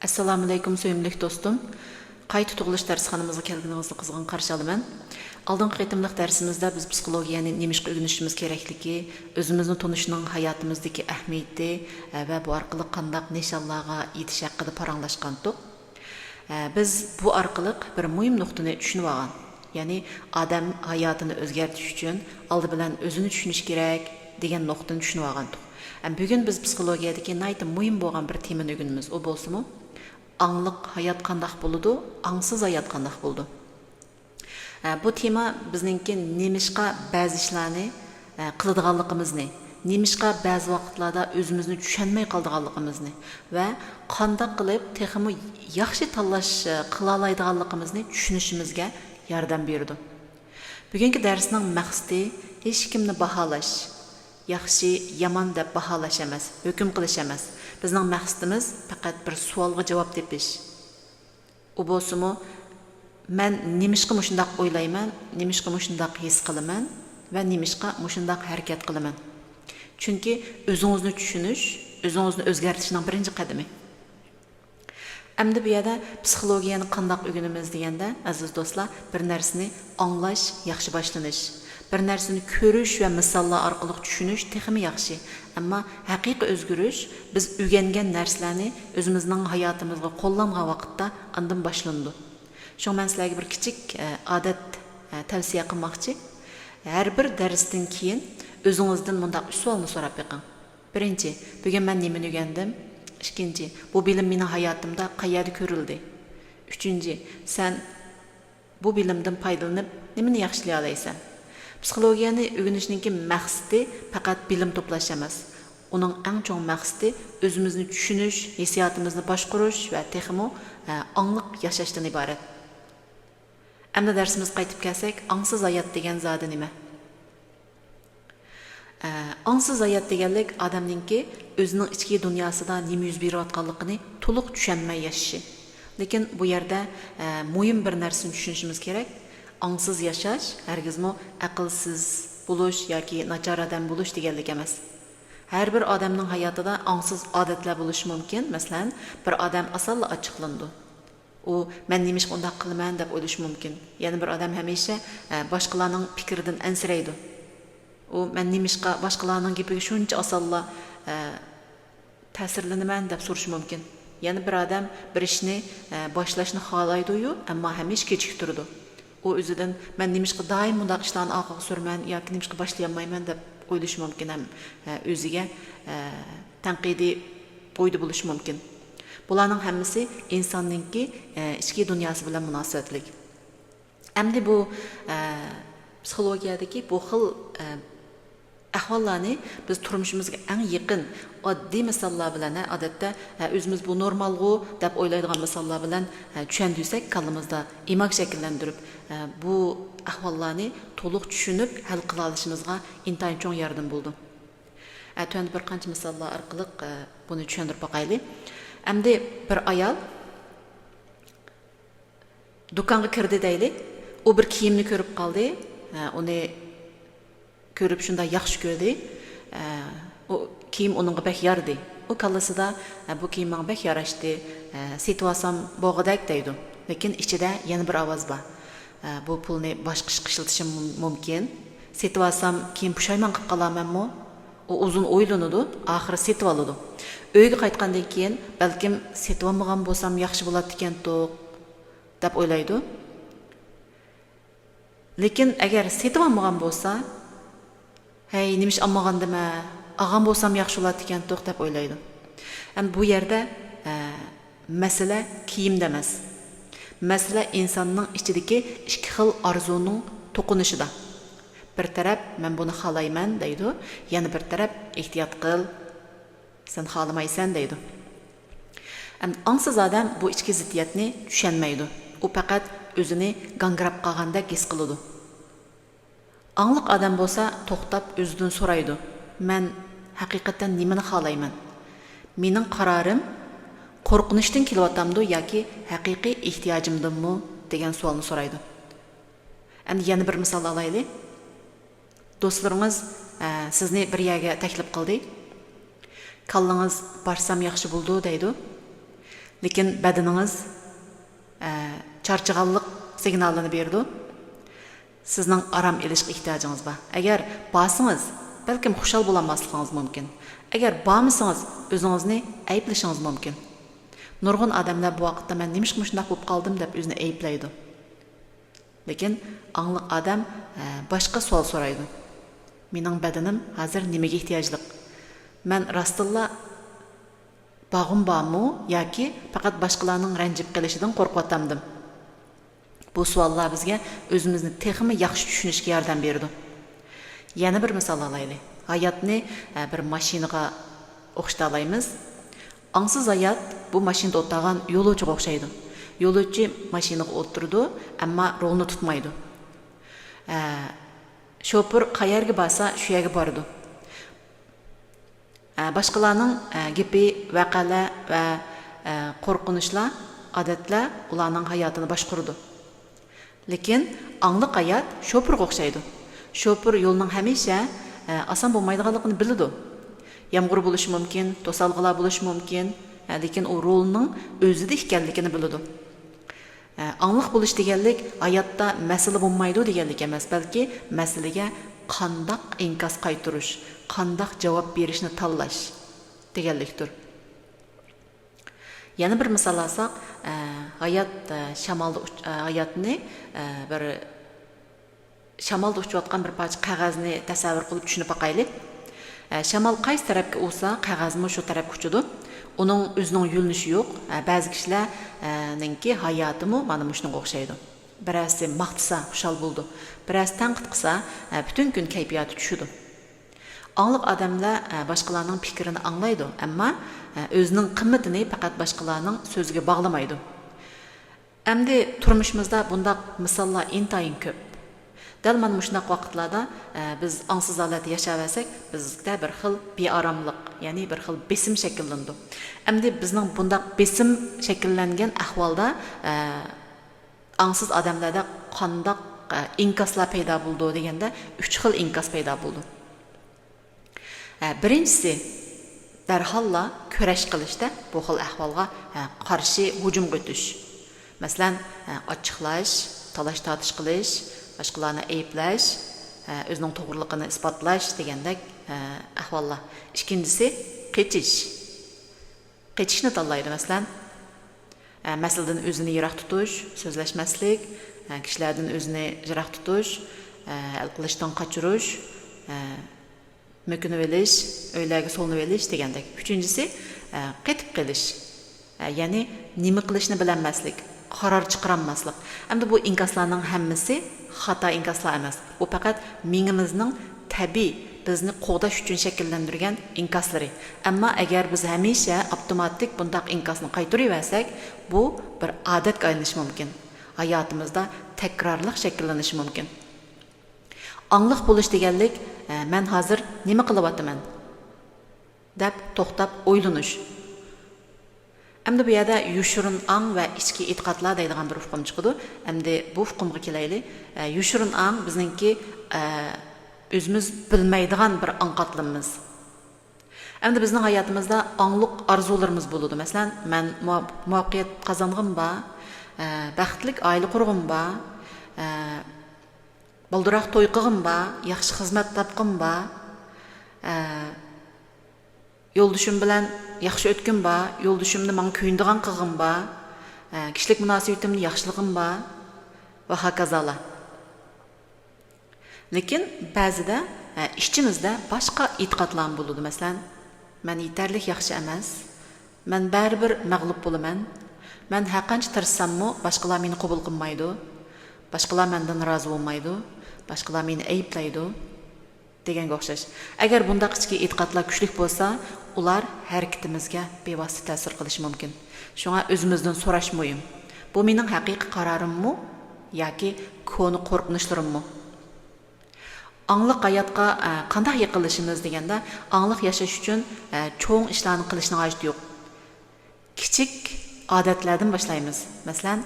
Assalamu alaykum söyümlük dostum. Qayta tug'ilish darsxonamizga kelganingizni qizg'in qarshi olaman. Oldingi qitimliq darsimizda biz psixologiyani nemishqa o'rganishimiz kerakligi, o'zimizni tanishning hayotimizdagi ahamiyati va bu orqali qanday nishonlarga yetish haqida paranglashgandik. Biz bu orqali bir muhim nuqtani tushunib olgan. Ya'ni odam hayotini o'zgartirish uchun oldi bilan o'zini tushunish kerak degan nuqtani tushunib olgandik. Bugun biz psixologiyadagi nayta muhim bo'lgan bir temani o'rganamiz. O bo'lsa-mu, angliq hayot qanday bo'ladi, angsiz hayot qanday bo'ladi. Bu tema bizningki nemishqa ba'zi ishlarni qiladiganligimizni, nemishqa ba'zi vaqtlarda o'zimizni tushunmay qoldiganligimizni va qanday qilib texmi yaxshi tanlash qila oladiganligimizni tushunishimizga yordam berdi. Bugungi darsning maqsadi hech kimni baholash, yaxshi, yomon deb baholash emas, hukm qilish emas. Bizning maqsadimiz faqat bir savolga javob tepish. U bo'lsa-mu, men nemishqa mushundaq o'ylayman, nemishqa mushundaq his qilaman va nemishqa mushundaq harakat qilaman. Chunki o'zingizni tushunish, o'zingizni o'zgartirishning birinchi qadami. Endi bu yerda psixologiyani qanday o'rganamiz deganda, aziz do'stlar, bir narsani anglash yaxshi boshlanish. Bir narsani ko'rish va misollar orqali tushunish texmi yaxshi. Ammo haqiqiy o'zgarish biz o'rgangan narsalarni o'zimizning hayotimizga qo'llangan vaqtda andan boshlandi. Shu men sizlarga bir kichik odat tavsiya qilmoqchi. Har bir darsdan keyin o'zingizdan bunday savolni so'rab beqing. Birinchi, bugun men nimani o'rgandim? Ikkinchi, bu bilim mening hayotimda qayerda ko'rildi? Uchinchi, sen bu bilimdan foydalanib nimani yaxshilay olaysan? Psixologiyani o'rganishning maqsadi faqat bilim to'plash emas. Uning eng chong maqsadi o'zimizni tushunish, hissiyotimizni boshqarish va texmo angliq yashashdan iborat. Endi darsimizga qaytib kelsak, angsiz hayot degan zodi nima? Angsiz hayot deganlik odamningki o'zining ichki dunyosida nima yuz berayotganligini to'liq tushunmay yashashi. Lekin bu yerda muhim bir narsani tushunishimiz kerak. Angsiz yashash hargizmi aqlsiz bo'lish yoki nachar odam bo'lish deganlik emas. Har bir odamning hayotida angsiz odatlar bo'lishi mumkin. Masalan, bir odam asalla ochiqlandi. U men nima ish bunday qilaman deb o'ylash mumkin. Yana bir odam hamisha boshqalarning fikridan ansiraydi. U men nima ishqa boshqalarning gapiga shuncha asalla ta'sirlanaman deb so'rash mumkin. Yana bir odam bir ishni boshlashni xohlaydi-yu, ammo hamisha kechiktiradi. O o'zidan men nimishqa doim bunday ishlarni orqaga surman yoki nimishqa boshlay olmayman deb o'ylash mumkin, ham o'ziga tanqidiy bo'yda bo'lish mumkin. Bularning hammasi insonningki ichki dunyosi bilan munosabatlik. Endi bu psixologiyadagi bu xil ahvollarni biz turmushimizga eng yaqin oddiy misollar bilan, odatda o'zimiz bu normalg'u deb o'ylaydigan misollar bilan tushundirsak, qalbimizda imak shakllantirib, bu ahvollarni to'liq tushunib hal qila olishimizga intayin cho'ng yordam bo'ldi. Tuanda bir qancha misollar orqali buni tushuntirib boqaylik. Endi bir ayol do'konga kirdi deylik, u bir kiyimni ko'rib qoldi, uni ko'rib shunday yaxshi ko'rdi. O kiyim uningga bek yardi. O kallasida bu kiyim menga bek yarashdi, setib olsam bo'g'idak deydi. Lekin ichida yana bir ovoz bor. Bu pulni boshqa ishga ishlatishim mumkin. Setib olsam keyin pushaymon qilib qolamanmi? O uzun o'ylanadi, oxiri setib oladi. Uyga qaytgandan keyin balkim setib olmagan bo'lsam yaxshi bo'ladi ekan-to'q deb o'ylaydi. Lekin agar setib olmagan bo'lsa, hey, nima ish olmagandima, olgan bo'lsam yaxshi bo'ladi ekan-to'q deb o'ylaydi. Endi bu yerda masala kiyimda emas. Masala insonning ichidagi ikki xil orzuning to'qinishida. Bir taraf men buni xohlayman deydi, yana bir taraf ehtiyot qil, sen xohlamaysan deydi. Endi angsiz odam bu ichki ziddiyatni tushunmaydi. U faqat o'zini gangrab qolgandek his qiladi. Angliq odam bo'lsa to'xtab o'zidan so'raydi. Men haqiqatan nimani xohlayman? Mening qarorim qo'rqinishdan kelyaptimdi yoki haqiqiy ehtiyojimdanmi degan savolni so'raydi. Endi yana bir misol olaylik. Do'stlaringiz sizni bir yerga taklif qildi. Kallangiz barsam yaxshi bo'ldi deydi. lekin badaningiz charchaganlik signalini berdi. Sizning aram elishga ehtiyojingiz bor. Agar borsangiz, balkim xushal bo'lanmasligingiz mumkin. Agar bormasangiz, o'zingizni ayblashingiz mumkin. Nurg'un odamlar bu vaqtda men nima qilib shunday bo'lib qoldim deb o'zini ayblaydi. Lekin angliq odam boshqa savol so'raydi. Mening badanim hozir nimaga ehtiyojli? Men rostilla bağım bormi yoki faqat boshqalarning ranjib qilishidan qo'rqayotamdim? Bu savollar bizga o'zimizni texmi yaxshi tushunishga yordam berdi. Yana bir misol olaylik. Hayotni bir mashinaga o'xshatalaymiz. Аңсыз hayot bu mashinada o'tirgan yo'lovchiga o'xshaydi. Yo'lovchi mashinaga o'tirdi, ammo rolni tutmaydi. Şoför qayerga borsa, shu yerga bordi. Boshqalarning gapi, vaqalar va qo'rqinishlar, odatlar ularning hayotini boshqardi. Lekin angliq hayot şoförga o'xshaydi. Şoför yo'lning hamisha oson bo'lmaydiganligini biladi. Yağmur bo'lishi mumkin, to'salg'ilar bo'lishi mumkin, lekin u rolning o'zida ekanligini biladi. Angliq bo'lish deganlik hayotda masala bo'lmaydi deganlik emas, balki masalaga qandoq inkas qaytarish, qandoq javob berishni tanlash deganlikdir. Yana bir misol olsak, hayot hayotni bir shamolda uchayotgan bir parcha qog'ozni tasavvur qilib tushunib boqaylik. Shamol qaysi tarafga o'sa, qog'ozmi shu tarafga uchadi. Uning o'zining yo'linishi yo'q. Ba'zi kishilarningki hayotimi mana shunga o'xshaydi. Birasi maqtasa xushal bo'ldi, birasi tanqid qilsa butun kun kayfiyati tushadi. Angliq odamlar boshqalarning fikrini anglaydi, ammo o'zining qimmatini faqat boshqalarning so'ziga bog'lamaydi. Endi turmushimizda bundaq misollar intayin ko'p. Dal mana shunday vaqtlarda biz аңсыз holatda yashayversak, bizda bir xil bearomlik, ya'ni bir xil besim shakllandi. Endi bizning bundaq besim shakllangan ahvolda аңсыз odamlarda qandoq inkaslar paydo bo'ldi deganda 3 xil inkas paydo bo'ldi. Birinchisi darhalla kurash qilishda bu xil ahvolga qarshi hujum o'tish. Masalan, ochiqlash, talash tortish qilish, boshqalarni ayblash, o'zining to'g'riligini isbotlash degandek ahvollar. Ikkinchisi qechish. Qechishni tanlaydi. Masalan, masaladan o'zini yiroq tutish, so'zlashmaslik, kishilardan o'zini yiroq tutish, qilishdan qochirish, mümkün elish, o'ylarga solinib elish degandek. Uchinchisi qetib qilish. Ya'ni nima qilishni bilmaslik, qaror chiqarmaslik. Endi bu inkaslarning hammasi xato inkaslar emas. Bu faqat mingimizning tabiiy bizni qo'g'dash uchun shakllantirgan inkaslari. Ammo agar biz hamisha avtomatik bundaq inkasni qaytaraversak, bu bir odatga aylanishi mumkin. Hayotimizda takrorliq shakllanishi mumkin. Angliq bo'lish deganlik, men hozir nima qilyapman deb to'xtab o'ylanish. Endi bu yerda yushurin ang va ichki e'tiqodlar deydigan bir hukm chiqadi. Endi bu hukmga kelaylik. Yushurin ang bizningki o'zimiz bilmaydigan bir anqatlimimiz. Endi bizning hayotimizda angliq orzularimiz bo'ladi. Masalan, men muvaffaqiyat qozong'im bor, baxtlik oila qurg'im bor, baldiroq to'y qilg'im bor, yaxshi xizmat topqim bor, yo'ldoshim bilan yaxshi o'tkim bor, yo'ldoshimni menga kuyindigan qilg'im bor, kishilik munosabatimni yaxshiligim bor va hokazolar. Lekin ba'zida ishchimizda boshqa e'tiqodlar bo'ladi. Masalan, men yetarli yaxshi emas, men baribir mag'lub bo'laman, men har qancha tirishsammi boshqalar meni qabul qilmaydi, boshqalar mendan rozi bo'lmaydi, boshqalar meni ayblaydi deganga o'xshash. Agar bundaq ichki e'tiqodlar kuchli bo'lsa, ular harakatimizga bevosita ta'sir qilishi mumkin. Shunga o'zimizdan so'rash muhim. Bu mening haqiqiy qarorimmi yoki ko'ni qo'rqinishlarimmi? Angliq hayotga qanday yiqilishimiz deganda, angliq yashash uchun cho'ng ishlarni qilishning hojati yo'q. Kichik odatlardan boshlaymiz. Masalan,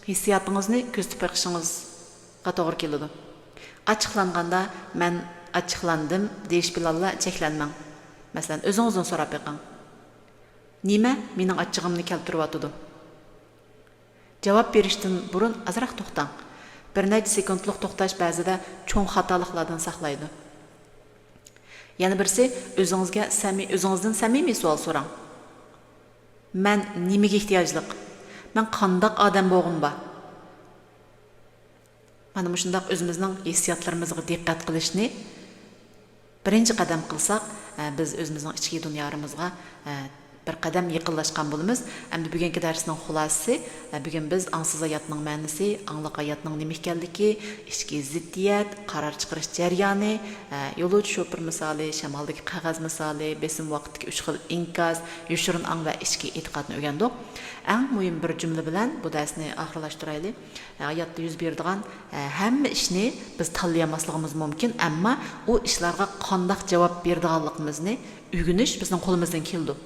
hissiyotingizni ko'zitib beqishingizga to'g'ri keladi. Achchiqlanganda men achchiqlandim deyish bilan cheklanmang. Masalan, o'zingizdan so'rab beqing. Nima mening achchig'imni keltiryotidi? Javob berishdan burun azroq to'xtang. Bir necha sekundlik to'xtash ba'zida cho'ng xatoliklardan saqlaydi. Yana birisi o'zingizdan samimiy savol so'rang. Men nimaga ehtiyojliq? Men qandoq odam bo'lg'im bor? Mana shundoq o'zimizning hissiyotlarimizga diqqat qilishni birinchi qadam qilsak, biz o'zimizning ichki dunyoimizga bir qadam yaqinlashgan bo'lamiz. Endi bugungi darsning xulosasi, bugun biz аңсыз hayotning ma'nosi, аңлык hayotning nima ekanligi, ichki ziddiyat, qaror chiqarish jarayoni, yo'lovchi shofir misoli, shamoldagi qog'oz misoli, besim vaqtdagi 3 xil inkas, yoshirin аңva ichki e'tiqodni o'rgandik. Eng muhim bir jumla bilan bu darsni oxirlashtiraylik. Hayotda yuz beradigan hamma ishni biz tanlayolmasligimiz mumkin, ammo u ishlarga qanday javob beradiganligimizni o'rganish bizning qo'limizdan keldi.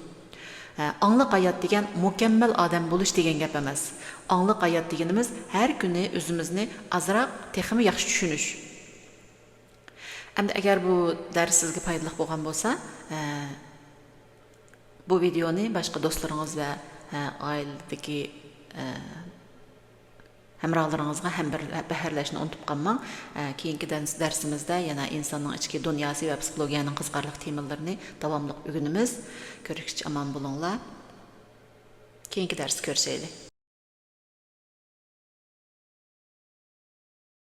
Аңлык hayot degan mukammal odam bo'lish degan gap emas. Аңлык hayot deganimiz har kuni o'zimizni azroq texmi yaxshi tushunish. Endi agar bu dars sizga foydali bo'lgan bo'lsa, bu videoni boshqa do'stlaringiz va oiladagi hamrohlaringizga ham baharlashni unutib qolmang. Keyingi darsimizda yana insonning ichki dunyosi va psixologiyaning qiziqarli temalarini davomli o'rganamiz. Ko'rishgacha omon bo'linglar. Keyingi darsda ko'rishaylik.